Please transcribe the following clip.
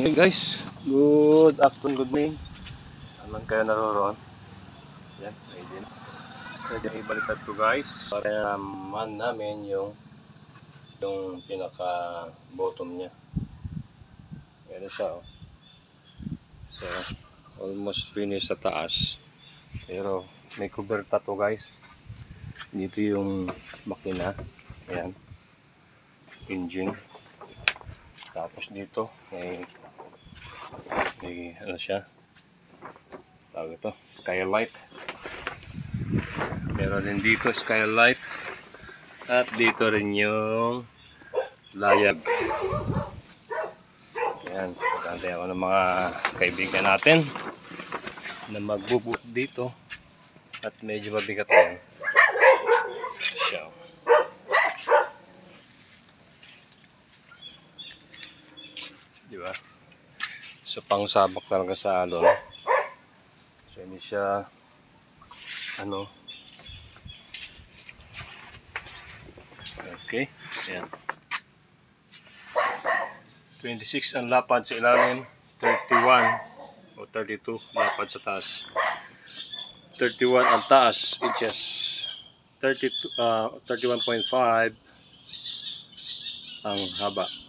Hey guys, good afternoon, good morning. Aman kayo naroroon? Yan, ayun. Pwede ibaliktad ko guys. Para naman namin yung pinaka bottom niya. Meron siya oh. So, almost finish sa taas. Pero may kuberta to guys. Dito yung makina. Ayan. Engine. Tapos dito may ano siya, tawag ito, skylight. Meron din dito skylight at dito rin yung layag. Ayan, pagkantay ako ng mga kaibigan natin na magbubuk dito at medyo mabigat yan siya. Diba? So pang sabak talaga sa alon. So hindi siya ano. Okay, ayan. 26 ang lapad sa ilalim, 31 o 32 lapad sa taas. 31 ang taas inches. 31.5 ang haba.